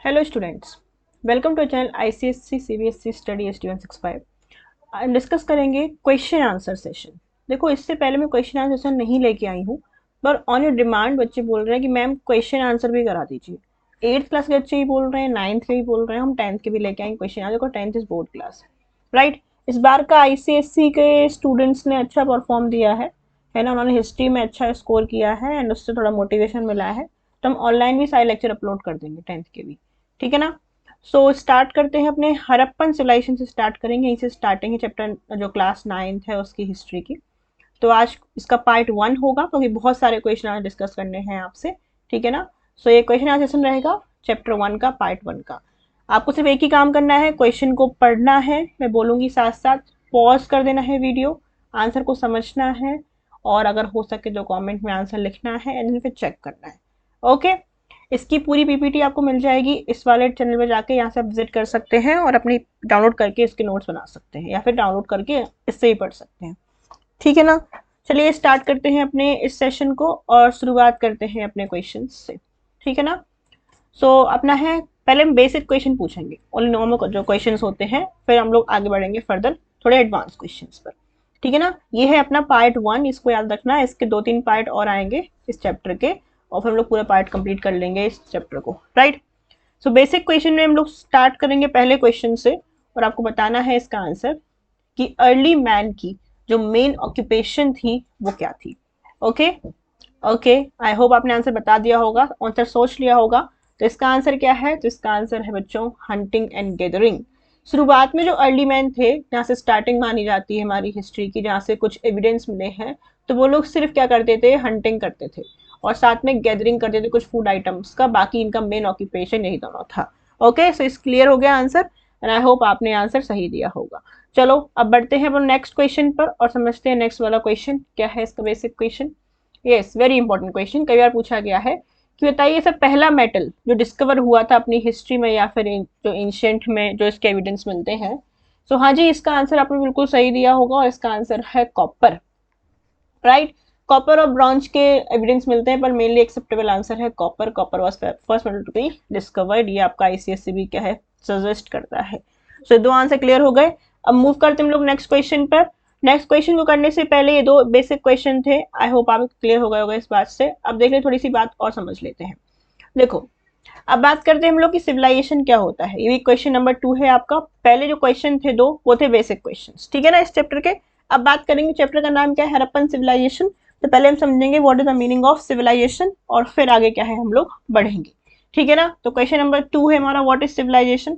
Hello students, welcome to channel ICSC CBSE Study ST165। हम discuss करेंगे question answer session. देखो, इससे पहले मैं क्वेश्चन आंसर सेशन नहीं लेके आई हूँ, पर ऑन योर डिमांड बच्चे बोल रहे हैं कि मैम क्वेश्चन आंसर भी करा दीजिए। 8th क्लास के बच्चे ही बोल रहे हैं, 9th के भी बोल रहे हैं, हम 10th के भी लेके आएंगे क्वेश्चन आंसर को। 10th is board class, right. इस बार का ICSC के स्टूडेंट्स ने अच्छा परफॉर्म दिया है ना। उन्होंने हिस्ट्री में अच्छा स्कोर किया है एंड उससे थोड़ा मोटिवेशन मिला है, तो हम ऑनलाइन भी सारे लेक्चर अपलोड कर देंगे 10th के भी, ठीक है ना। सो स्टार्ट करते हैं अपने हड़प्पन सिविलाइजेशन से स्टार्ट करेंगे। यहीं से स्टार्टिंग है चैप्टर जो क्लास 9th है उसकी हिस्ट्री की। तो आज इसका पार्ट 1 होगा क्योंकि बहुत सारे क्वेश्चन आज डिस्कस करने हैं आपसे, ठीक है ना। सो ये क्वेश्चन आज सेशन रहेगा चैप्टर 1 का, पार्ट 1 का। आपको सिर्फ एक ही काम करना है, क्वेश्चन को पढ़ना है, मैं बोलूँगी साथ साथ पॉज कर देना है वीडियो, आंसर को समझना है और अगर हो सके तो कमेंट में आंसर लिखना है एंड फिर चेक करना है। ओके, इसकी पूरी पीपीटी आपको मिल जाएगी इस वाले चैनल पे जाके, यहाँ से आप विजिट कर सकते हैं और अपनी डाउनलोड करके इसके नोट्स बना सकते हैं या फिर डाउनलोड करके इससे ही पढ़ सकते हैं, ठीक है ना। चलिए स्टार्ट करते हैं अपने इस सेशन को और शुरुआत करते हैं अपने क्वेश्चन से, ठीक है ना। सो अपना है, पहले हम बेसिक क्वेश्चन पूछेंगे, ओनली नॉर्मल जो क्वेश्चन होते हैं, फिर हम लोग आगे बढ़ेंगे फर्दर थोड़े एडवांस क्वेश्चन पर, ठीक है ना। ये है अपना पार्ट 1, इसको याद रखना है। इसके 2-3 पार्ट और आएंगे इस चैप्टर के और फिर हम लोग पूरा पार्ट कंप्लीट कर लेंगे इस चैप्टर को, राइट। सो बेसिक क्वेश्चन में हम लोग स्टार्ट करेंगे पहले क्वेश्चन से और आपको बताना है इसका आंसर कि अर्ली मैन की जो मेन ऑक्यूपेशन थी वो क्या थी। ओके ओके, आई होप आपने आंसर बता दिया होगा, आंसर सोच लिया होगा। तो इसका आंसर क्या है? तो इसका आंसर है बच्चों हंटिंग एंड गैदरिंग। शुरुआत में जो अर्ली मैन थे, जहाँ से स्टार्टिंग मानी जाती है हमारी हिस्ट्री की, जहाँ से कुछ एविडेंस मिले हैं, तो वो लोग सिर्फ क्या करते थे? हंटिंग करते थे और साथ में गैदरिंग करते थे कुछ फूड आइटम्स का। बाकी इनका मेन ऑक्यूपेशन यही दोनों था। ओके, सो इस क्लियर हो गया आंसर एंड आई होप आपने आंसर सही दिया होगा। चलो अब बढ़ते हैं अपन नेक्स्ट क्वेश्चन पर और समझते हैं नेक्स्ट वाला क्वेश्चन क्या है। इसका basic question, yes, very important question, कई बार पूछा गया है कि बताइए सर पहला मेटल जो डिस्कवर हुआ था अपनी हिस्ट्री में या फिर जो एंशिएंट में जो इसके एविडेंस मिलते हैं। सो हाँ जी, इसका आंसर आपने बिल्कुल सही दिया होगा और इसका आंसर है कॉपर, राइट। कॉपर और ब्रॉन्ज के एविडेंस मिलते हैं पर मेनली एक्सेप्टेबल आंसर है copper. Copper was first metal to be discovered, ये आपका ICSE भी क्या है सजेस्ट करता है। सो दो आंसर क्लियर हो गए। अब मूव करते हैं हम लोग नेक्स्ट क्वेश्चन पर। नेक्स्ट क्वेश्चन को करने से पहले ये दो बेसिक क्वेश्चन थे, आई होप आप क्लियर हो गए होगा इस बात से। अब देख ले थोड़ी सी बात और समझ लेते हैं। देखो, अब बात करते हैं हम लोग कि सिविलाइजेशन क्या होता है। ये भी क्वेश्चन नंबर 2 है आपका। पहले जो क्वेश्चन थे दो वो थे बेसिक क्वेश्चंस, ठीक है ना, इस चैप्टर के। अब बात करेंगे चैप्टर का नाम क्या है, हड़प्पन सिविलाइजेशन। तो पहले हम समझेंगे what is the meaning of civilisation और फिर आगे क्या है हम लोग बढ़ेंगे, ठीक है ना। तो क्वेश्चन नंबर 2 है हमारा, व्हाट इज सिविलाइजेशन।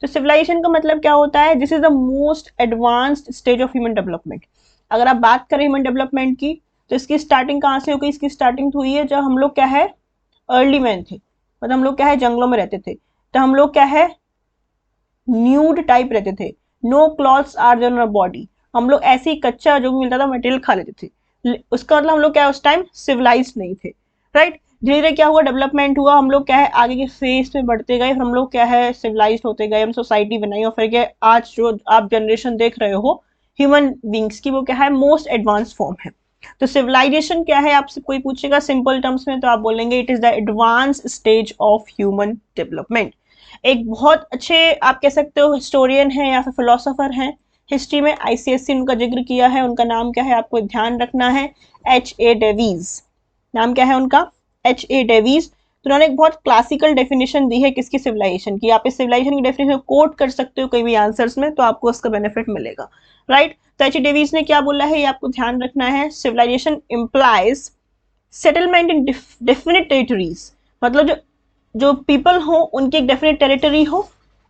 तो सिविलाइजेशन का मतलब क्या होता है? This is the most advanced stage of human development. अगर आप बात करें ह्यूमन डेवलपमेंट की तो इसकी स्टार्टिंग कहाँ से हो गई? इसकी स्टार्टिंग हुई है जब हम लोग क्या है अर्ली मैन थे, मतलब हम लोग क्या है जंगलों में रहते थे। तो हम लोग क्या है न्यूड टाइप रहते थे, no clothes are there on body. हम लोग ऐसे ही कच्चा जो भी मिलता था मटेरियल खा लेते थे। उसका मतलब हम लोग क्या उस टाइम सिविलाइज नहीं थे, राइट। धीरे धीरे क्या हुआ, डेवलपमेंट हुआ, हम लोग क्या है आगे के फेज में बढ़ते गए, फिर हम लोग क्या है सिविलाइज होते गए, हम सोसाइटी बनाई और फिर क्या आज जो आप जनरेशन देख रहे हो ह्यूमन बींग्स की वो क्या है मोस्ट एडवांस फॉर्म है। तो सिविलाइजेशन क्या है आपसे कोई पूछेगा सिंपल टर्म्स में तो आप बोलेंगे it is the advance stage of human development. एक बहुत अच्छे आप कह सकते हो हिस्टोरियन है या फिर फिलोसोफर हैं हिस्ट्री में, ICSE उनका जिक्र किया है, उनका नाम क्या है आपको ध्यान रखना है, H.A. डेवीज। नाम क्या है उनका? H.A. डेवीज। तो उन्होंने एक बहुत क्लासिकल डेफिनेशन दी है किसकी? सिविलाइजेशन की। आप इस सिविलाइजेशन की डेफिनेशन कोट कर सकते हो कई भी आंसर्स में तो आपको उसका बेनिफिट मिलेगा, राइट। तो H.A. डेवीज ने क्या बोला है ये आपको ध्यान रखना है। Civilisation implies settlement in definite territories, मतलब जो पीपल हो उनकी एक डेफिनेट टेरिटरी हो,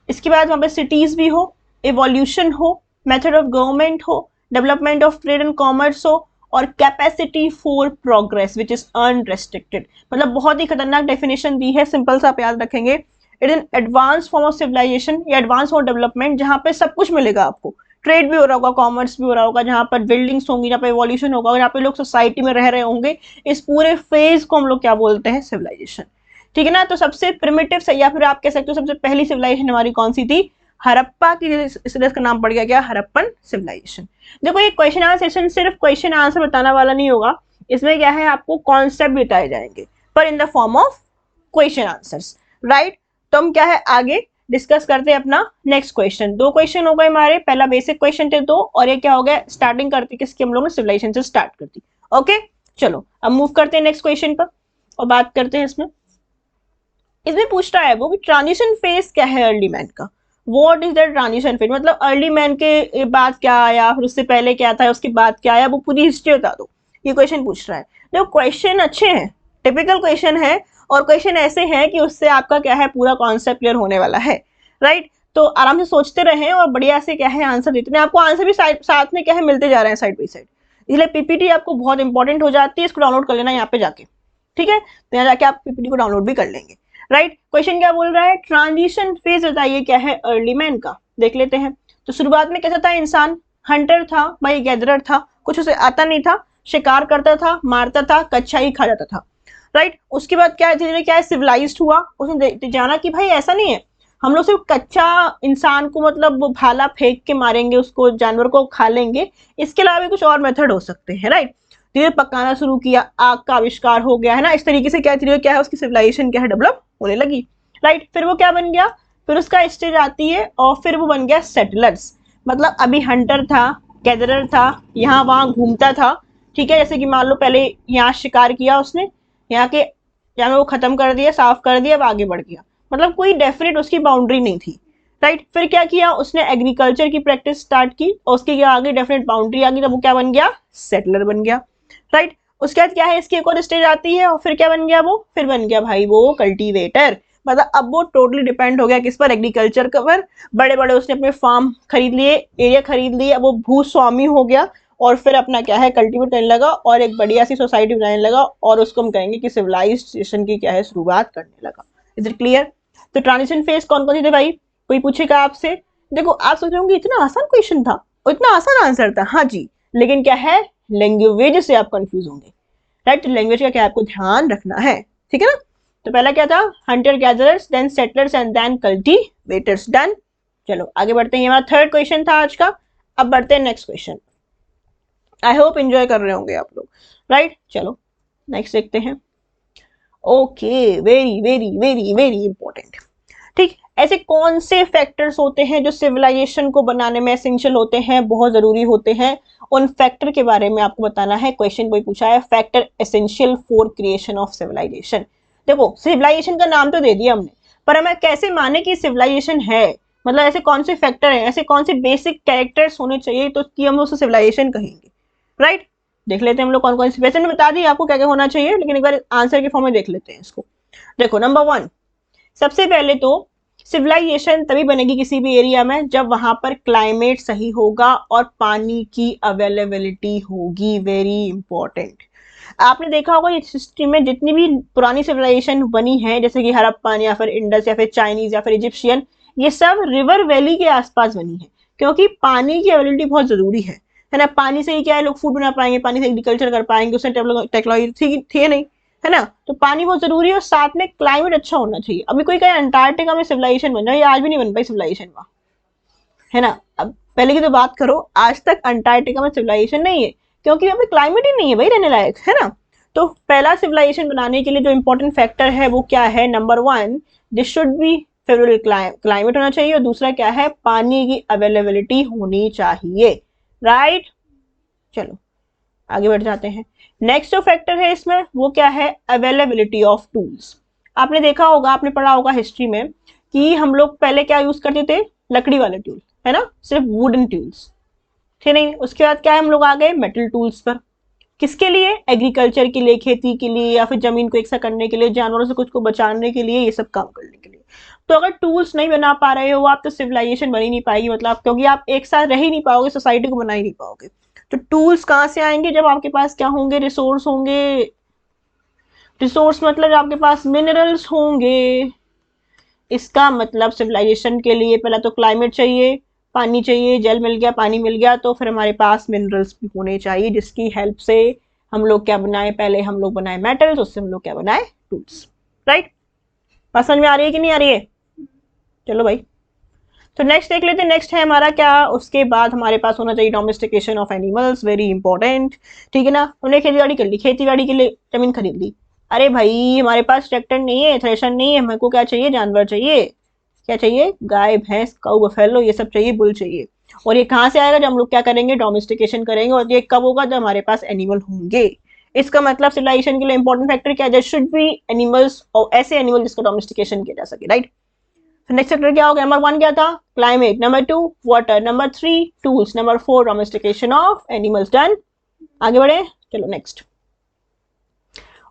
इसके बाद वहाँ पे सिटीज भी हो, एवोल्यूशन हो, मेथड ऑफ गवर्नमेंट हो, development of trade and commerce हो और capacity for progress which is unrestricted. मतलब बहुत ही खतरनाक डेफिनेशन दी है, सिंपल सा आप याद रखेंगे। It is advance form of civilisation या एडवांस फॉर्म डेवलपमेंट जहाँ पे सब कुछ मिलेगा आपको, ट्रेड भी हो रहा होगा, कॉमर्स भी हो रहा होगा, जहाँ पर बिल्डिंग्स होंगी, जहाँ पे एवोल्यूशन होगा, जहाँ पे लोग सोसाइटी में रह रहे होंगे। इस पूरे फेज को हम लोग क्या बोलते हैं? सिविलाइजेशन, ठीक है ना। तो सबसे प्रिमिटिव या फिर आप कह सकते हो सबसे पहली सिविलाइजेशन हमारी कौन सी थी? हड़प्पा की, इसलिए इसका नाम पड़ गया क्या? हड़प्पन सिविलाइजेशन। देखो ये क्वेश्चन आंसर सेशन सिर्फ क्वेश्चन आंसर बताने वाला नहीं होगा, इसमें क्या है आपको कॉन्सेप्ट बताए जाएंगे पर in the form of question answers, right. तो हम क्या है आगे डिस्कस करते हैं अपना नेक्स्ट क्वेश्चन। 2 क्वेश्चन हो गए हमारे, पहला बेसिक क्वेश्चन थे 2 और ये क्या हो गया स्टार्टिंग करते किसकी हम लोग ने सिविलाइजेशन से स्टार्ट कर दी। ओके चलो अब मूव करते हैं नेक्स्ट क्वेश्चन पर और बात करते हैं इसमें पूछ रहा है वो कि ट्रांजिशन फेज क्या है अर्ली मैन का। What is the transition phase, मतलब अर्ली मैन के बाद क्या आया, फिर उससे पहले क्या था, उसके बाद क्या आया, वो पूरी हिस्ट्री बता दो। ये क्वेश्चन पूछ रहा है। जो क्वेश्चन अच्छे हैं, टिपिकल क्वेश्चन है और क्वेश्चन ऐसे हैं कि उससे आपका क्या है पूरा कॉन्सेप्ट क्लियर होने वाला है, राइट। तो आराम से सोचते रहें और बढ़िया से क्या है आंसर देते हैं। आपको आंसर भी साथ में क्या है मिलते जा रहे हैं साइड बाई साइड, इसलिए पीपीटी आपको बहुत इंपॉर्टेंट हो जाती है। इसको डाउनलोड कर लेना यहाँ पे जाके, ठीक है, तो यहाँ जाके आप पीपीटी को डाउनलोड भी कर लेंगे, राइट। क्वेश्चन क्या बोल रहा है, ट्रांजिशन फेज बताइए क्या है अर्ली मैन का। देख लेते हैं। तो शुरुआत में कैसा था इंसान, हंटर था भाई, गैदरर था, कुछ उसे आता नहीं था, शिकार करता था, मारता था, कच्चा ही खा जाता था, राइट। उसके बाद क्या धीरे धीरे क्या है सिविलाइज्ड हुआ, उसने जाना कि भाई ऐसा नहीं है हम लोग सिर्फ कच्चा इंसान को मतलब वो भाला फेंक के मारेंगे, उसको जानवर को खा लेंगे, इसके अलावा भी कुछ और मेथड हो सकते हैं, राइट। धीरे पकाना शुरू किया, आग का आविष्कार हो गया है ना, इस तरीके से क्या धीरे क्या है उसकी सिविलाइजेशन क्या है डेवलप होने लगी, राइट। फिर वो क्या बन गया, फिर उसका स्टेज आती है और फिर वो बन गया सेटलर्स, मतलब अभी हंटर था, गैदरर था, यहाँ वहां घूमता था, ठीक है। जैसे कि मान लो पहले यहाँ शिकार किया उसने, यहाँ के जानवर वो खत्म कर दिया, साफ कर दिया, अब आगे बढ़ गया, मतलब कोई डेफिनेट उसकी बाउंड्री नहीं थी, राइट। फिर क्या किया उसने, एग्रीकल्चर की प्रैक्टिस स्टार्ट की और उसकी क्या आगे डेफिनेट बाउंड्री आ गई, तब वो क्या बन गया, सेटलर बन गया, राइट। उसके बाद क्या है इसकी एक और स्टेज आती है और फिर क्या बन गया वो, फिर बन गया भाई वो कल्टीवेटर, मतलब अब वो टोटली डिपेंड हो गया किस पर, एग्रीकल्चर पर। बड़े बड़े उसने अपने फार्म खरीद लिए, एरिया खरीद लिए, अब वो भूस्वामी हो गया और फिर अपना क्या है कल्टीवेट करने लगा और एक बढ़िया सी सोसाइटी बनाने लगा और उसको हम कहेंगे कि सिविलाइजेशन की क्या है शुरुआत करने लगा। Is it clear. तो ट्रांजिशन फेज कौन कौन सी थे भाई, कोई पूछेगा आपसे, देखो आप सोच रहे होंगे इतना आसान क्वेश्चन था और इतना आसान आंसर था, हाँ जी, लेकिन क्या है लैंग्वेज से आप कंफ्यूज होंगे, राइट। लैंग्वेज का क्या आपको ध्यान रखना है, ठीक है ना। तो पहला क्या था, hunter gatherers, then settlers and then cultivators, done. चलो आगे बढ़ते हैं, हमारा थर्ड क्वेश्चन था आज का। अब बढ़ते हैं next question. I hope enjoy कर रहे होंगे आप लोग, राइट। चलो नेक्स्ट देखते हैं। Okay very very very very important, ठीक। ऐसे कौन से फैक्टर्स होते हैं जो सिविलाइजेशन को बनाने में एसेंशियल होते हैं, बहुत जरूरी होते हैं, उन फैक्टर के बारे में आपको बताना है। क्वेश्चन कोई पूछा है, factor essential for creation of civilisation. देखो सिविलाइजेशन का नाम तो दे दिया हमने, पर हमें कैसे माने कि सिविलाइजेशन है, मतलब ऐसे कौन से फैक्टर हैं, ऐसे कौन से बेसिक कैरेक्टर्स होने चाहिए तो कि हम उसे सिविलाइजेशन कहेंगे, राइट। देख लेते हैं हम लोग कौन कौन से, वैसे मैंने बता दी आपको क्या क्या होना चाहिए, लेकिन एक बार आंसर के फॉर्म में देख लेते हैं इसको। देखो नंबर 1, सबसे पहले तो सिविलाइजेशन तभी बनेगी किसी भी एरिया में जब वहां पर क्लाइमेट सही होगा और पानी की अवेलेबिलिटी होगी, वेरी इंपॉर्टेंट। आपने देखा होगा इस हिस्ट्री में जितनी भी पुरानी सिविलाइजेशन बनी है, जैसे कि हड़प्पन या फिर इंडस या फिर चाइनीज या फिर इजिप्शियन, ये सब रिवर वैली के आसपास बनी है, क्योंकि पानी की अवेलेबिलिटी बहुत जरूरी है ना। पानी से ही क्या है लोग फूड बना पाएंगे, पानी से एग्रीकल्चर कर पाएंगे, उससे टेक्नोलॉजी थी नहीं, है ना। तो पानी बहुत जरूरी है और साथ में क्लाइमेट अच्छा होना चाहिए। अभी कोई कहे अंटार्कटिका में सिविलाइजेशन बन जाए, आज भी नहीं बन पाई सिविलाइजेशन वहां, है ना। अब पहले की तो बात करो, आज तक अंटार्कटिका में सिविलाइजेशन नहीं है क्योंकि वहां पे क्लाइमेट ही नहीं है भाई रहने लायक, है ना। तो पहला सिविलाइजेशन बनाने के लिए जो इंपॉर्टेंट फैक्टर है वो क्या है, number 1, this should be favourable climate होना चाहिए, और दूसरा क्या है, पानी की अवेलेबिलिटी होनी चाहिए, राइट। चलो आगे बढ़ जाते हैं। नेक्स्ट जो फैक्टर है इसमें वो क्या है, अवेलेबिलिटी ऑफ टूल्स। आपने देखा होगा, आपने पढ़ा होगा हिस्ट्री में कि हम लोग पहले क्या यूज करते थे, लकड़ी वाले टूल, है ना, सिर्फ वुडन टूल्स थे नहीं। उसके बाद क्या है, हम लोग आ गए मेटल टूल्स पर, किसके लिए, एग्रीकल्चर के लिए, खेती के लिए, या फिर जमीन को एकसा करने के लिए, जानवरों से कुछ को बचाने के लिए, ये सब काम करने के लिए। तो अगर टूल्स नहीं बना पा रहे हो आप तो सिविलाइजेशन बन ही नहीं पाएगी, मतलब क्योंकि आप एक साथ रह ही नहीं पाओगे, सोसाइटी को बना ही नहीं पाओगे। तो टूल्स कहाँ से आएंगे, जब आपके पास क्या होंगे, रिसोर्स होंगे। रिसोर्स मतलब आपके पास मिनरल्स होंगे। इसका मतलब सिविलाइजेशन के लिए पहला तो क्लाइमेट चाहिए, पानी चाहिए, जल मिल गया, पानी मिल गया, तो फिर हमारे पास मिनरल्स भी होने चाहिए जिसकी हेल्प से हम लोग क्या बनाए, पहले हम लोग बनाए मेटल्स, उससे हम लोग क्या बनाए, टूल्स, राइट। बात समझ में आ रही है कि नहीं आ रही है। चलो भाई, तो नेक्स्ट देख लेते हैं। नेक्स्ट है हमारा क्या, उसके बाद हमारे पास होना चाहिए domestication of animals, very important, ठीक है ना। उन्हें खेती बाड़ी कर ली, खेती बाड़ी के लिए जमीन खरीद ली, अरे भाई हमारे पास ट्रैक्टर नहीं है, थ्रेशर नहीं है, हमें को क्या चाहिए, जानवर चाहिए। क्या चाहिए, गाय भैंस काऊ बफेलो ये सब चाहिए, बुल चाहिए। और ये कहाँ से आएगा, जब हम लोग क्या करेंगे, डोमेस्टिकेशन करेंगे। और ये कब होगा, जब हमारे पास एनिमल होंगे। इसका मतलब सिविलाइजेशन के लिए इंपॉर्टेंट फैक्टर क्या है, देयर शुड बी एनिमल्स, और ऐसे एनिमल जिसका डोमेस्टिकेशन किया जा सके, राइट। नेक्स्ट फैक्टर क्या होगा, नंबर 1 क्या था, climate, number 2 water, number 3 tools, number 4 domestication of animals. Done, आगे बढ़े, चलो नेक्स्ट।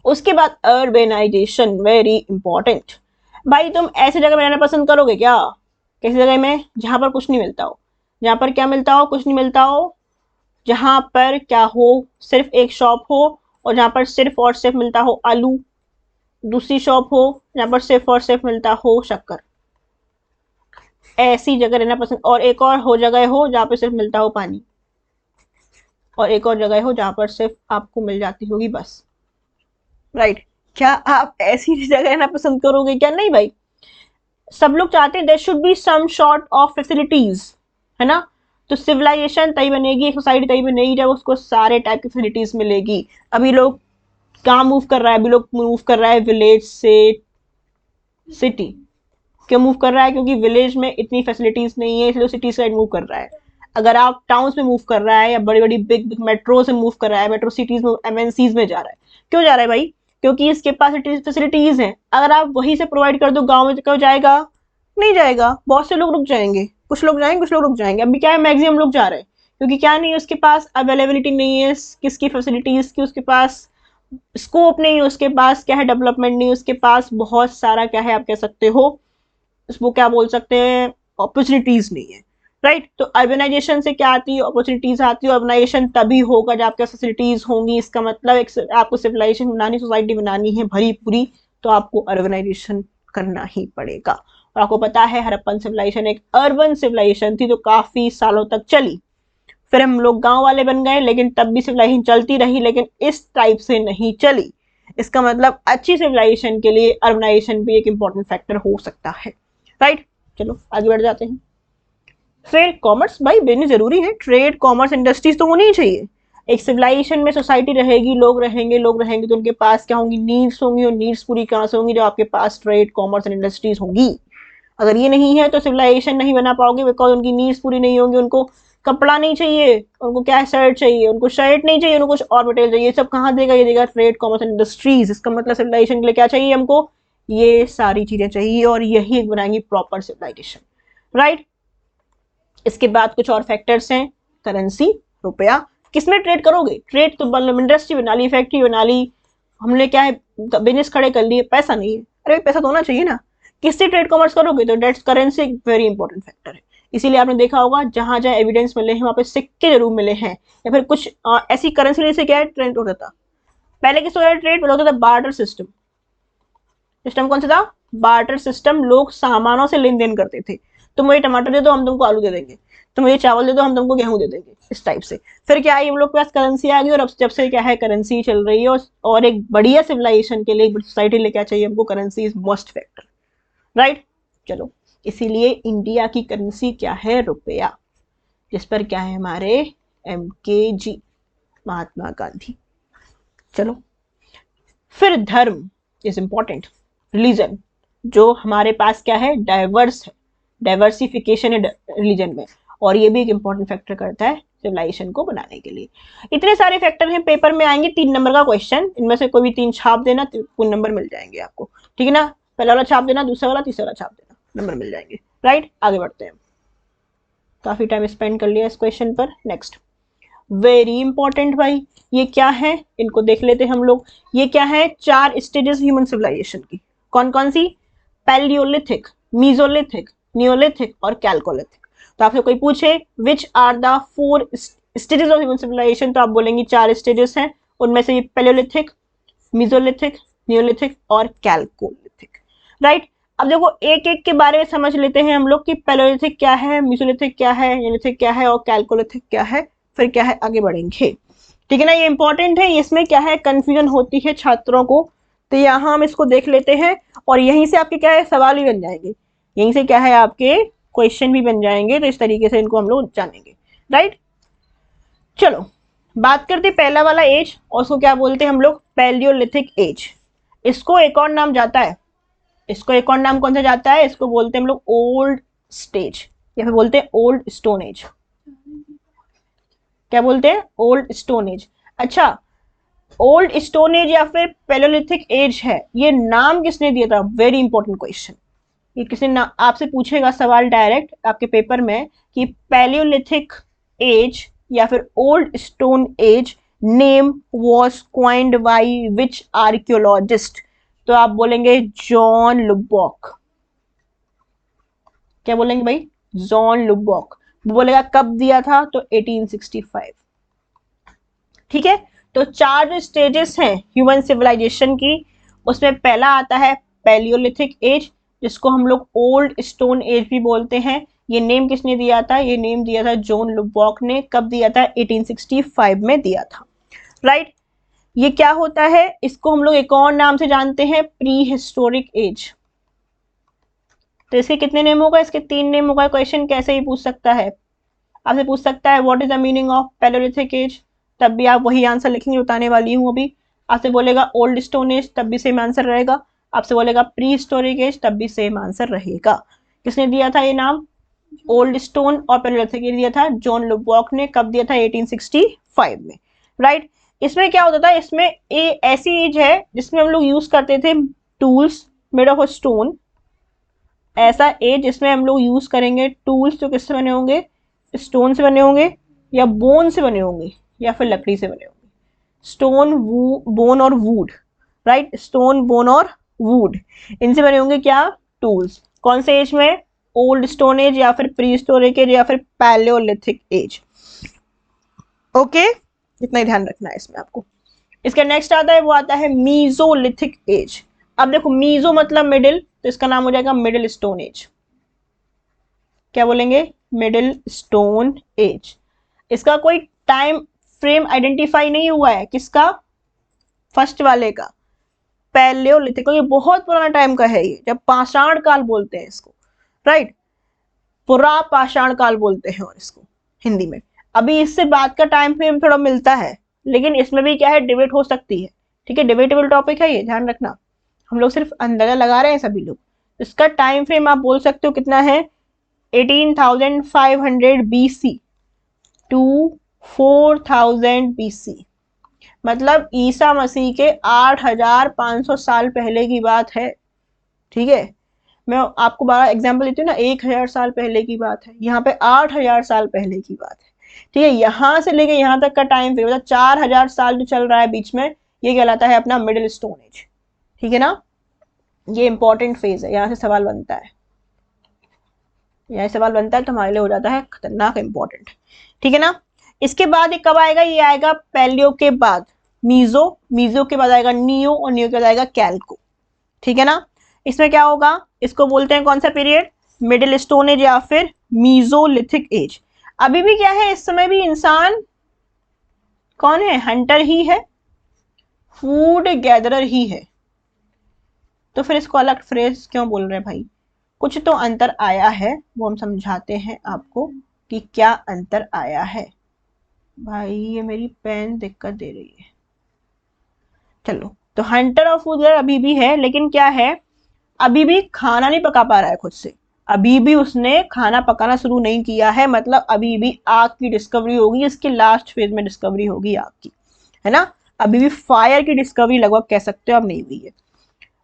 उसके बाद अर्बेनाइजेशन, वेरी इंपॉर्टेंट। भाई तुम ऐसी जगह में रहना पसंद करोगे क्या, कैसी जगह में, जहां पर कुछ नहीं मिलता हो, जहां पर क्या मिलता हो, कुछ नहीं मिलता हो, जहां पर क्या हो, सिर्फ एक शॉप हो, और जहां पर सिर्फ और सिर्फ मिलता हो आलू। दूसरी शॉप हो जहां पर सिर्फ और सिर्फ मिलता हो शक्कर। ऐसी जगह रहना पसंद, और एक और हो जगह हो जहां पर सिर्फ मिलता हो पानी, और एक और जगह हो जहां पर सिर्फ आपको मिल जाती होगी बस, राइट। क्या आप ऐसी जगह रहना पसंद करोगे क्या, नहीं भाई। सब लोग चाहते हैं there should be some sort of facilities, है ना। तो सिविलाइजेशन तभी बनेगी, एक सोसाइटी तभी बनेगी जब उसको सारे टाइप की फैसिलिटीज मिलेगी। अभी लोग कहाँ मूव कर रहा है, अभी लोग मूव कर रहा है विलेज से सिटी। क्यों मूव कर रहा है, क्योंकि विलेज में इतनी फैसिलिटीज नहीं है, इसलिए सिटी साइड मूव कर रहा है। अगर आप टाउन्स में मूव कर रहा है, या बड़ी बड़ी बिग मेट्रो से मूव कर रहा है, मेट्रो सिटीज में, एमएनसीज में जा रहा है, क्यों जा रहा है भाई, क्योंकि इसके पास फैसिलिटीज हैं। अगर आप वहीं से प्रोवाइड कर दो गाँव में, तो क्यों जाएगा, नहीं जाएगा। बहुत से लोग रुक जाएंगे, कुछ लोग जाएंगे, कुछ लोग रुक जाएंगे। अभी क्या है, मैक्सिमम लोग जा रहे हैं, क्योंकि क्या नहीं है, उसके पास अवेलेबिलिटी नहीं है किसकी फैसिलिटीज की, उसके पास स्कोप नहीं है, उसके पास क्या है, डेवलपमेंट नहीं है, उसके पास बहुत सारा क्या है, आप कह सकते हो उसको क्या बोल सकते हैं, अपॉर्चुनिटीज नहीं है, राइट। तो अर्बनाइजेशन से क्या आती है, अपॉर्चुनिटीज आती है। अर्बनाइजेशन तभी होगा जब आपके फैसिलिटीज होंगी। इसका मतलब एक आपको सिविलाइजेशन बनानी, सोसाइटी बनानी है भरी पूरी, तो आपको अर्बनाइजेशन करना ही पड़ेगा। और आपको पता है हड़प्पन सिविलाइजेशन एक अर्बन सिविलाइजेशन थी, तो काफी सालों तक चली। फिर हम लोग गांव वाले बन गए, लेकिन तब भी सिविलाइजेशन चलती रही, लेकिन इस टाइप से नहीं चली। इसका मतलब अच्छी सिविलाइजेशन के लिए अर्बनाइजेशन भी एक इंपॉर्टेंट फैक्टर हो सकता है, राइट। चलो आगे बढ़ जाते हैं। फिर कॉमर्स, भाई बिजनेस जरूरी है, ट्रेड कॉमर्स इंडस्ट्रीज तो होनी ही चाहिए। एक सिविलाइजेशन में सोसाइटी रहेगी, लोग रहेंगे, लोग रहेंगे तो उनके पास क्या होंगी, नीड्स होंगी। और नीड्स पूरी कहां से होंगी, जब आपके पास ट्रेड कॉमर्स एंड इंडस्ट्रीज होंगी। अगर ये नहीं है तो सिविलाइजेशन नहीं बना पाओगे, बिकॉज उनकी नीड्स पूरी नहीं होंगी। उनको कपड़ा नहीं चाहिए, उनको क्या शर्ट चाहिए, उनको शर्ट नहीं चाहिए, उनको कुछ और मटेरियल चाहिए। सब कहाँ देगा, ये देगा ट्रेड कॉमर्स एंड इंडस्ट्रीज। इसका मतलब सिविलाइजेशन के लिए क्या चाहिए हमको, ये सारी चीजें चाहिए, और यही बनाएंगी प्रॉपर सिविलाइजेशन, राइट। इसके बाद कुछ और फैक्टर्स हैं, करेंसी, रुपया। किसमें ट्रेड करोगे, ट्रेड तो इंडस्ट्री बना ली, फैक्ट्री बना ली, हमने क्या है बिजनेस खड़े कर लिए, पैसा नहीं है, अरे पैसा तो होना चाहिए ना। किससे ट्रेड कॉमर्स करोगे, तो डेट्स करेंसी एक वेरी इंपॉर्टेंट फैक्टर है। इसीलिए आपने देखा होगा जहां जहां एविडेंस मिले हैं वहां पे सिक्के जरूर मिले हैं, या फिर कुछ ऐसी करेंसी से क्या है ट्रेड होता था। पहले किस होता था ट्रेड, पहले होता था बार्टर सिस्टम। सिस्टम कौन सा था, बार्टर सिस्टम। लोग सामानों से लेन देन करते थे। तुम मुझे टमाटर दे दो, हम तुमको आलू दे देंगे। तुम मुझे चावल दे दो, हम तुमको गेहूं दे देंगे, इस टाइप से। फिर क्या है, ये लोग के पास करेंसी आ गई, और अब जब से क्या है करेंसी चल रही है। और एक बढ़िया सिविलाइजेशन के लिए, एक सोसाइटी लिए क्या चाहिए हमको, currency is most factor, right. चलो, इसीलिए इंडिया की करेंसी क्या है, रुपया, जिस पर क्या है हमारे MKG, महात्मा गांधी। चलो, फिर धर्म इज इंपॉर्टेंट, रिलीजन, जो हमारे पास क्या है, डाइवर्स है, डाइवर्सिफिकेशन है रिलीजन में। और ये भी एक इंपॉर्टेंट फैक्टर करता है सिविलाइजेशन को बनाने के लिए। इतने सारे फैक्टर हैं, पेपर में आएंगे 3 नंबर का क्वेश्चन, इनमें से कोई भी 3 छाप देना, पूर्ण नंबर मिल जाएंगे आपको, ठीक है ना। पहला वाला छाप देना, दूसरा वाला, तीसरा वाला छाप देना, नंबर मिल जाएंगे, राइट। आगे बढ़ते हैं, काफी टाइम स्पेंड कर लिया इस क्वेश्चन पर। नेक्स्ट, वेरी इंपॉर्टेंट भाई, ये क्या है, इनको देख लेते हैं हम लोग। ये क्या है, 4 स्टेजेस ह्यूमन सिविलाइजेशन की। कौन कौन सी, पैलियोलिथिक, मीजोलिथिक, नियोलिथिक और कैल्कोलिथिक। तो आपसे कोई पूछे which are the 4 stages of human civilisation, तो आप बोलेंगे 4 स्टेजेस हैं। उनमें से पैलियोलिथिक, मीजोलिथिक, नियोलिथिक और कैल्कोलिथिक, राइट। अब देखो एक एक के बारे में समझ लेते हैं हम लोग कि पैलियोलिथिक क्या है, मीजोलिथिक क्या है, नियोलिथिक क्या है और कैल्कोलिथिक क्या है। फिर क्या है, आगे बढ़ेंगे, ठीक है ना। ये इंपॉर्टेंट है, इसमें क्या है कंफ्यूजन होती है छात्रों को, तो यहाँ हम इसको देख लेते हैं। और यहीं से आपके क्या है सवाल भी बन जाएंगे, यहीं से क्या है आपके क्वेश्चन भी बन जाएंगे। तो इस तरीके से इनको हम लोग जानेंगे, राइट। चलो बात करते पहला वाला एज, और उसको क्या बोलते हैं हम लोग, पैलियोलिथिक एज। इसको एक और नाम जाता है, इसको एक और नाम कौन सा जाता है, इसको बोलते हैं हम लोग ओल्ड स्टेज या फिर बोलते हैं ओल्ड स्टोन एज। क्या बोलते हैं, ओल्ड स्टोन एज। अच्छा, ओल्ड स्टोन एज या फिर पैलियोलिथिक एज है, ये नाम किसने दिया था, वेरी इंपॉर्टेंट क्वेश्चन। ये किसी ना आपसे पूछेगा सवाल डायरेक्ट आपके पेपर में कि पैलियोलिथिक एज या फिर old stone age name was coined by which archaeologist, तो आप बोलेंगे जॉन लुबॉक। क्या बोलेंगे भाई, जॉन लुबॉक। वो बोलेगा कब दिया था, तो 1865। ठीक है, तो 4 जो स्टेजेस हैं ह्यूमन सिविलाइजेशन की, उसमें पहला आता है पैलियोलिथिक एज, जिसको हम लोग ओल्ड स्टोन एज भी बोलते हैं। ये नेम किसने दिया था, ये नेम दिया था जॉन लुबॉक ने। कब दिया था, 1865 में दिया था, राइट। ये क्या होता है, इसको हम लोग एक और नाम से जानते हैं, प्री हिस्टोरिक एज। तो इसके कितने नेम होगा, इसके 3 नेम होगा। क्वेश्चन कैसे ही पूछ सकता है, आपसे पूछ सकता है what is the meaning of paleolithic age, तब भी आप वही आंसर लिखेंगे, बताने वाली हूँ अभी। आपसे बोलेगा ओल्ड स्टोन एज, तब भी सेम आंसर रहेगा। आपसे बोलेगा प्री हिस्टोरिक एज, तब भी सेम आंसर रहेगा। किसने दिया था ये नाम, ओल्ड स्टोन और पैलियोलिथिक एज दिया था जॉन लुबॉक ने। कब दिया था, 1865 में, राइट। इसमें क्या होता था, इसमें ऐसी एज है जिसमें हम लोग यूज करते थे टूल्स मेड ऑफ स्टोन। ऐसा एज जिसमें हम लोग यूज करेंगे टूल्स जो किससे बने होंगे, स्टोन से बने होंगे या बोन से बने होंगे या फिर लकड़ी से बने होंगे। स्टोन, बोन और वुड, राइट। स्टोन, बोन और वुड, इनसे बने होंगे क्या, टूल्स। कौन से एज में, ओल्ड स्टोन एज या फिर प्री हिस्टोरिक एज या फिर पैलियोलिथिक एज। ओके, इतना ही ध्यान रखना है इसमें आपको। इसका नेक्स्ट आता है, वो आता है मीजोलिथिक एज। अब देखो, मीजो मतलब मिडिल, तो इसका नाम हो जाएगा मिडिल स्टोन एज। क्या बोलेंगे, मिडिल स्टोन एज। इसका कोई टाइम फ्रेम आइडेंटिफाई नहीं हुआ है, किसका, फर्स्ट वाले का, पैलियोलिथिक। ये बहुत पुराना टाइम का है, ये जब पाषाण काल बोलते हैं इसको, राइट। पुरा पाषाण काल बोलते हैं और इसको हिंदी में। अभी इससे बाद का टाइम फ्रेम थोड़ा मिलता है, लेकिन इसमें भी क्या है, डिबेट हो सकती है। ठीक है, डिबेटेबल टॉपिक है ये, ध्यान रखना। हम लोग सिर्फ अंदाजा लगा रहे हैं सभी लोग। इसका टाइम फ्रेम आप बोल सकते हो कितना है, 18,500 BC टू 4,000 BC। मतलब ईसा मसीह के 8,500 साल पहले की बात है। ठीक है, मैं आपको बारह एग्जाम्पल देती हूँ ना, 1,000 साल पहले की बात है, यहाँ पे 8,000 साल पहले की बात है। ठीक है, यहाँ से लेके यहाँ तक का टाइम फ्रेम मतलब 4,000 साल जो चल रहा है बीच में, ये कहलाता है अपना मिडिल स्टोन एज। ठीक है ना, ये इंपॉर्टेंट फेज है, यहाँ से सवाल बनता है, यहाँ सवाल बनता है तो हमारे लिए हो जाता है खतरनाक इंपॉर्टेंट। ठीक है ना, इसके बाद ये कब आएगा, ये आएगा पैलियो के बाद मीजो, मीजो के बाद आएगा नियो और नियो के बाद आएगा कैल्को। ठीक है ना, इसमें क्या होगा, इसको बोलते हैं कौन सा पीरियड, मिडिल स्टोन एज या फिर मीजोलिथिक एज। अभी भी क्या है, इस समय भी इंसान कौन है, हंटर ही है, फूड गैदरर ही है। तो फिर इसको अलग फ्रेज क्यों बोल रहे हैं भाई, कुछ तो अंतर आया है, वो हम समझाते हैं आपको कि क्या अंतर आया है। भाई ये मेरी पेन दिक्कत दे रही है। चलो, तो हंटर और फूड गैदरर अभी भी है, लेकिन क्या है, अभी भी खाना नहीं पका पा रहा है खुद से, अभी भी उसने खाना पकाना शुरू नहीं किया है। मतलब अभी भी आग की डिस्कवरी होगी, इसके लास्ट फेज में डिस्कवरी होगी आग की, है ना। अभी भी फायर की डिस्कवरी लगभग कह सकते हो अब नहीं हुई है,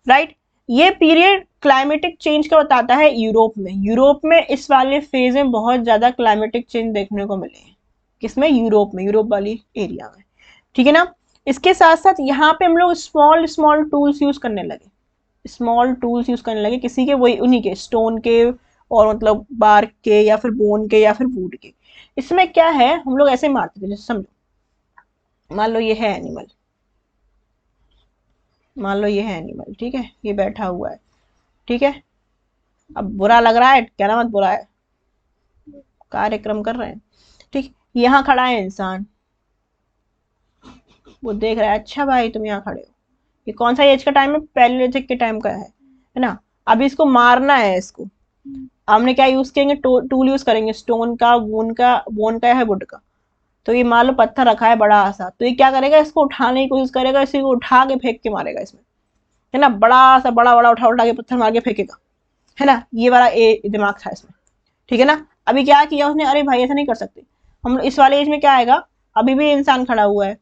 राइट। ये पीरियड क्लाइमेटिक चेंज का बताता है यूरोप में। यूरोप में इस वाले फेज में बहुत ज्यादा क्लाइमेटिक चेंज देखने को मिले हैं, किसमें, यूरोप में, यूरोप वाली एरिया में। ठीक है ना, इसके साथ साथ यहाँ पे हम लोग स्मॉल स्मॉल टूल्स यूज करने लगे, स्मॉल टूल्स यूज करने लगे, किसी के, वही उन्हीं के, स्टोन के और मतलब बार्क के या फिर बोन के या फिर वुड के। इसमें क्या है, हम लोग ऐसे मारते थे, जैसे समझो, मान लो ये है एनिमल, मान लो ये है एनिमल, ठीक है, ये बैठा हुआ है, ठीक है। अब बुरा लग रहा है, कहना मत बुरा है, कार्यक्रम कर रहे हैं, ठीक। यहाँ खड़ा है इंसान, वो देख रहा है, अच्छा भाई तुम यहाँ खड़े हो, ये कौन सा एज का टाइम है, पैलियोलिथिक के टाइम का है ना। अभी इसको मारना है, इसको हमने क्या यूज करेंगे, टूल यूज करेंगे, स्टोन का, बोन का है, वुड का। तो ये मान लो पत्थर रखा है बड़ा सा, तो ये क्या करेगा, इसको उठाने की कोशिश करेगा, इसी को उठा के फेंक के मारेगा इसमें, है ना, बड़ा सा बड़ा बड़ा उठा उठा के पत्थर मार के फेंकेगा, है ना, ये वाला ए दिमाग था इसमें, ठीक है ना। अभी क्या किया उसने, अरे भाई ऐसा नहीं कर सकते हम, इस वाले एज में क्या आएगा, अभी भी इंसान खड़ा हुआ है,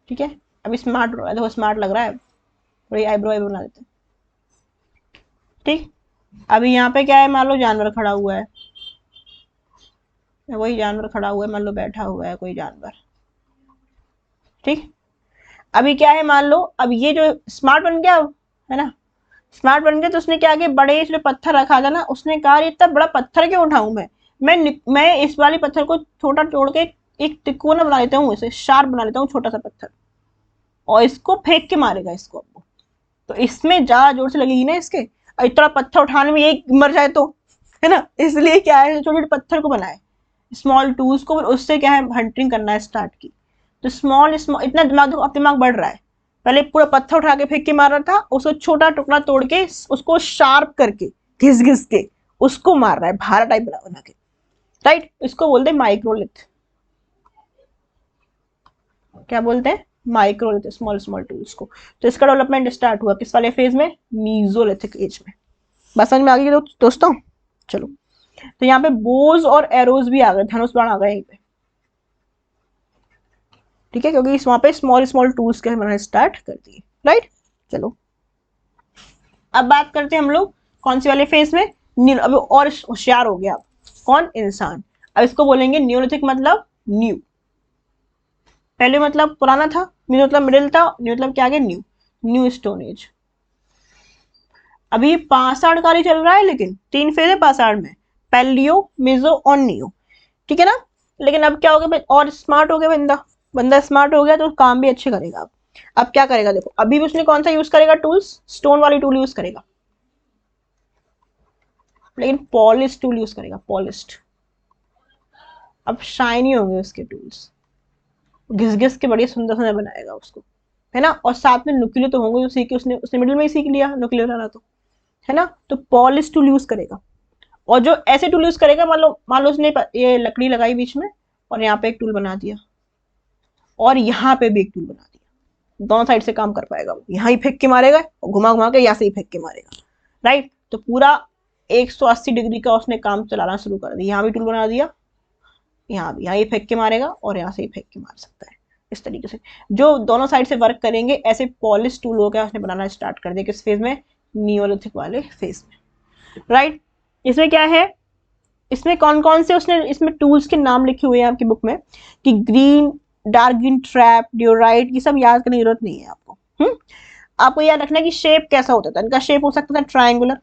ठीक है, अभी स्मार्ट देखो, स्मार्ट लग रहा है, थोड़ी आईब्रो आईब्रो बना देते हैं, ठीक। अभी यहाँ पे क्या है, मान लो जानवर खड़ा हुआ है, वही जानवर खड़ा हुआ है, मान लो बैठा हुआ है कोई जानवर, ठीक। अभी क्या है, मान लो अब ये जो स्मार्ट बन गया, है ना, स्मार्ट बन गया, तो उसने क्या किया, बड़े जो पत्थर रखा था ना, उसने कहा इतना बड़ा पत्थर क्यों उठाऊं मैं इस वाले पत्थर को छोटा तोड़ के एक तिकोना बना लेता हूँ, इसे शार्प बना लेता हूँ, छोटा सा पत्थर, और इसको फेंक के मारेगा इसको अब, तो इसमें ज्यादा जोर से लगेगी ना इसके, और इतना पत्थर उठाने में ये मर जाए तो, है ना, इसलिए क्या है, छोटे छोटे पत्थर को बनाए, स्मॉल टूल्स को, उससे क्या है हंटिंग करना है स्टार्ट की, तो स्मॉल स्मॉल इतना दिमाग, अब दिमाग बढ़ रहा है, पहले पूरा पत्थर उठा के फेंक के मार रहा था, उसको छोटा टुकड़ा तोड़ के उसको शार्प करके घिस घिस के उसको मार रहा है, भारा टाइप बना बना के, राइट, इसको बोलते हैं माइक्रोलिथ, क्या बोलते हैं, माइक्रोलिथ, स्मॉल स्मॉल टूल्स को। तो इसका डेवलपमेंट स्टार्ट हुआ किस वाले फेज में, मीजोलिथिक एज में। बस समझ में आ गई दोस्तों, चलो, तो यहाँ पे बोज और एरोज भी आ गए, धनुष बाण आ गए यहीं पे, ठीक है, क्योंकि वहां पे स्मॉल स्मॉल टूल्स के मैंने स्टार्ट कर दिए, राइट। चलो अब बात करते हैं हम लोग कौन सी वाले फेज में, अभी और होशियार हो गया, कौन, इंसान। अब इसको बोलेंगे न्यूलिथिक, मतलब न्यू, पहले मतलब पुराना था, न्यू मतलब मिडिल था, न्यू मतलब क्या, न्यू, न्यू स्टोन एज। अभी पाषाण काल ही चल रहा है, लेकिन 3 फेज है पाषाण में, पैलियो, मेजो और नियो, ठीक है ना। लेकिन अब क्या हो गया, और स्मार्ट हो गया बंदा, बंदा स्मार्ट हो गया तो काम भी अच्छे करेगा। अब क्या करेगा, देखो अभी भी उसने कौन सा यूज करेगा, टूल्स, स्टोन वाली टूल यूज करेगा, लेकिन पॉलिश टूल यूज करेगा, पॉलिश्ड। अब शाइनी होंगे उसके टूल्स, घिस घिस के बढ़िया सुंदर सुंदर बनाएगा उसको, है ना, और साथ में नुकीले तो होंगे, जो सीखे उसने मिडिल में ही सीख लिया नुकीले बनाना, तो है ना, तो पॉलिश टूल यूज करेगा। और जो ऐसे टूल यूज करेगा, मान लो उसने ये लकड़ी लगाई बीच में, और यहाँ पे एक टूल बना दिया, और यहाँ पे भी एक टूल बना दिया, दोनों साइड से काम कर पाएगा, यहाँ ही फेंक के मारेगा और घुमा घुमा के यहाँ से ही फेंक के मारेगा, राइट। तो पूरा 180 डिग्री का उसने काम चलाना शुरू कर दिया, यहाँ भी टूल बना दिया, यहाँ भी, यहाँ ही फेंक के मारेगा और यहाँ से ही फेंक के मार सकता है, इस तरीके से जो दोनों साइड से वर्क करेंगे, ऐसे पॉलिश टूल हो गया, उसने बनाना स्टार्ट कर दिया, किस फेज में, नियोलिथिक वाले फेज में, राइट। इसमें क्या है, इसमें कौन कौन से उसने इसमें टूल्स के नाम लिखे हुए हैं आपकी बुक में, कि ग्रीन, डार्क ग्रीन, ट्रैप, डियोराइट, ये सब याद करने की जरूरत नहीं है आपको। आपको याद रखना है कि शेप कैसा होता था, इनका शेप हो सकता था ट्रायंगुलर,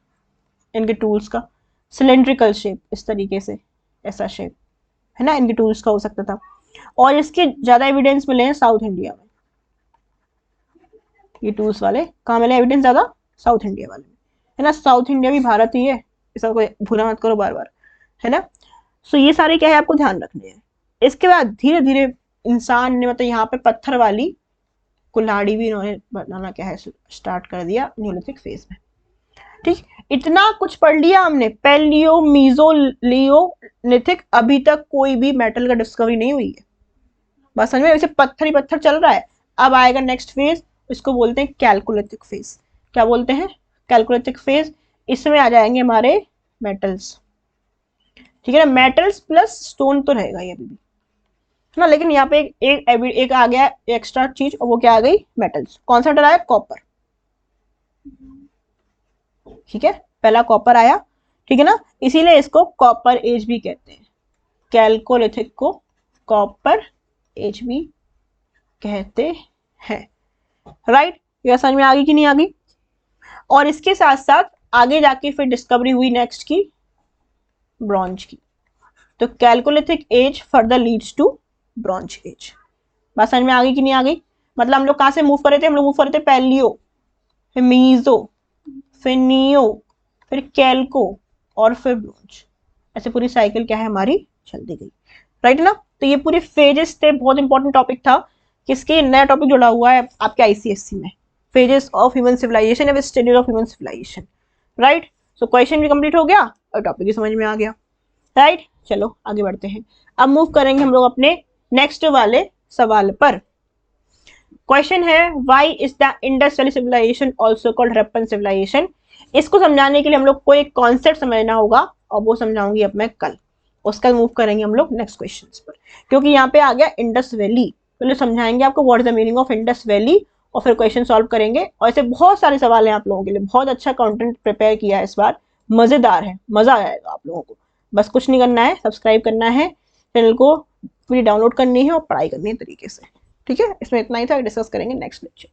इनके टूल्स का सिलेंड्रिकल शेप, इस तरीके से, ऐसा शेप, है ना, इनके टूल्स का हो सकता था। और इसके ज्यादा एविडेंस मिले हैं साउथ इंडिया में, ये टूल्स वाले कहाँ मिले एविडेंस ज्यादा, साउथ इंडिया वाले में, है ना, साउथ इंडिया भी भारत ही है, इसका कोई भूला मत करो बार बार, है ना। सो ये सारे क्या है आपको ध्यान रखने हैं। इसके बाद धीरे धीरे इंसान ने मतलब यहाँ पे पत्थर वाली कुल्हाड़ी भी इन्होंने बनाना क्या है स्टार्ट कर दिया न्यूलिथिक फेज में, ठीक। इतना कुछ पढ़ लिया हमने, पैलियो, मीजो, लियोलिथिक, अभी तक कोई भी मेटल का डिस्कवरी नहीं हुई है, बस समझ में, वैसे पत्थर ही पत्थर चल रहा है। अब आएगा नेक्स्ट फेज, इसको बोलते हैं कैलकुलेटिक फेज, क्या बोलते हैं, कैलकुलेटिक फेज। इसमें आ जाएंगे हमारे मेटल्स, ठीक है ना, मेटल्स प्लस स्टोन तो रहेगा ये अभी भी, है ना, लेकिन यहाँ पे एक आ गया एक्स्ट्रा चीज, और वो क्या आ गई, मेटल्स। कौन सा मेटल आया, कॉपर, ठीक है, पहला कॉपर आया, ठीक है ना, इसीलिए इसको कॉपर एज भी कहते हैं, कैलकोलिथिक को कॉपर एज भी कहते हैं, राइट। ये समझ में आ गई कि नहीं आ गई। और इसके साथ साथ आगे जाके फिर डिस्कवरी हुई नेक्स्ट की, ब्रॉन्ज की, तो chalcolithic age further leads to bronze age. बात समझ में आ गई कि नहीं आ गई। मतलब हम लोग कहां से मूव कर रहे थे, हम लोग मूव कर रहे थे पैलियो, फिर मीजो, फिर नियो, फिर कैल्को, और फिर ब्रॉन्ज, ऐसे पूरी साइकिल क्या है हमारी चलती गई, राइट ना। तो ये पूरे फेजेस थे, बहुत इंपॉर्टेंट टॉपिक था, किसके नया टॉपिक जुड़ा हुआ है आपके आईसीएससी में, फेजेस ऑफ ह्यूमन सिविलाइजेशन या study of human civilisation, right. So question भी कंप्लीट हो गया और टॉपिक भी समझ में आ गया, राइट। चलो आगे बढ़ते हैं, अब मूव करेंगे हम लोग अपने नेक्स्ट वाले सवाल पर। क्वेश्चन है why is the Indus valley civilisation also called Harappan civilisation. इसको समझाने के लिए हम लोग को एक कॉन्सेप्ट समझना होगा और वो समझाऊंगी अब मैं कल। उसका मूव करेंगे हम लोग नेक्स्ट क्वेश्चन पर, क्योंकि यहाँ पे आ गया इंडस वैली, पहले समझाएंगे आपको what is the meaning of Indus valley और फिर क्वेश्चन सॉल्व करेंगे। और ऐसे बहुत सारे सवाल हैं आप लोगों के लिए, बहुत अच्छा कंटेंट प्रिपेयर किया है इस बार, मजेदार है, मजा आएगा आप लोगों को। बस कुछ नहीं करना है, सब्सक्राइब करना है, चैनल को पूरी डाउनलोड करनी है और पढ़ाई करनी है तरीके से। ठीक है, इसमें इतना ही था, डिस्कस करेंगे नेक्स्ट लेक्चर।